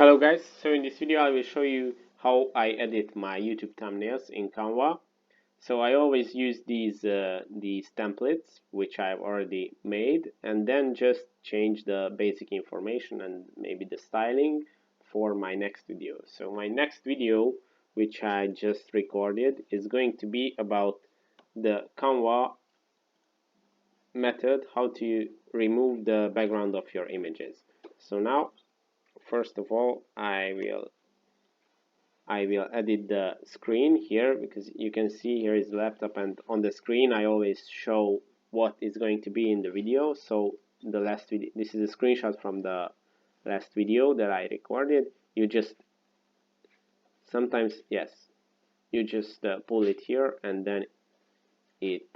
Hello guys, so in this video I will show you how I edit my YouTube thumbnails in Canva. So I always use these templates which I've already made and then just change the basic information and maybe the styling for my next video. So my next video, which I just recorded, is going to be about the Canva method, how to remove the background of your images. So now first of all I will edit the screen here, because you can see here is the laptop, and on the screen I always show what is going to be in the video. So the last video, this is a screenshot from the last video that I recorded. You just sometimes, yes, you just pull it here and then it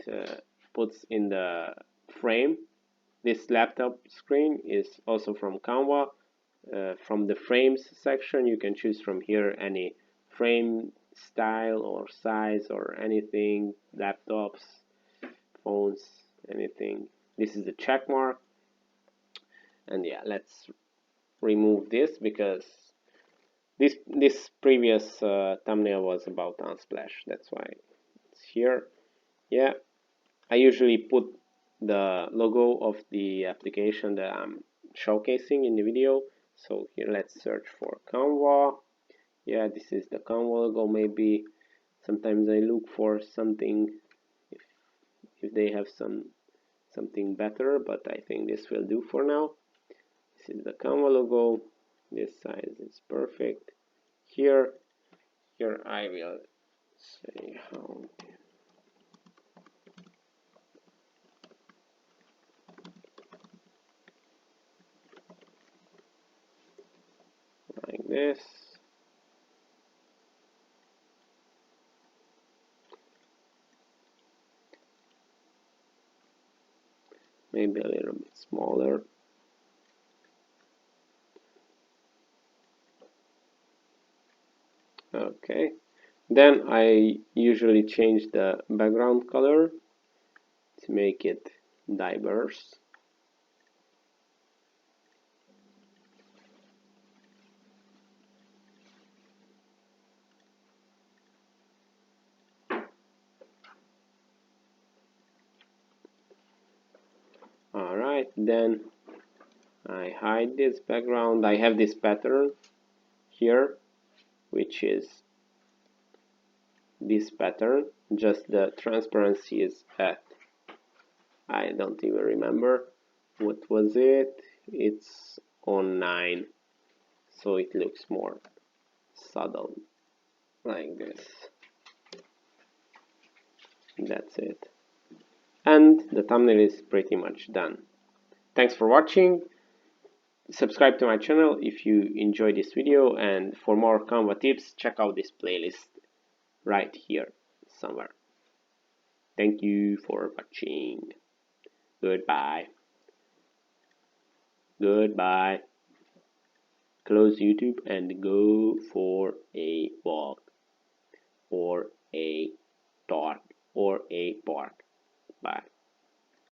puts in the frame. This laptop screen is also from Canva. From the frames section, you can choose from here any frame style or size or anything, laptops, phones, anything. This is the check mark, and yeah, let's remove this because this previous thumbnail was about Unsplash, that's why it's here. Yeah, I usually put the logo of the application that I'm showcasing in the video. So here let's search for Canva. Yeah, this is the Canva logo. Maybe sometimes I look for something if they have something better, but I think this will do for now. This is the Canva logo. This size is perfect. Here I will say how. Like this. Maybe a little bit smaller. Okay, then I usually change the background color to make it diverse. Alright, then I hide this background. I have this pattern here, which is this pattern, just the transparency is at, I don't even remember what was it, it's on 9, so it looks more subtle, like this. That's it, and the thumbnail is pretty much done. Thanks for watching. Subscribe to my channel if you enjoyed this video, and for more Canva tips, check out this playlist right here somewhere. Thank you for watching. Goodbye. Goodbye. Close YouTube and go for a walk or a talk or a park. Bye.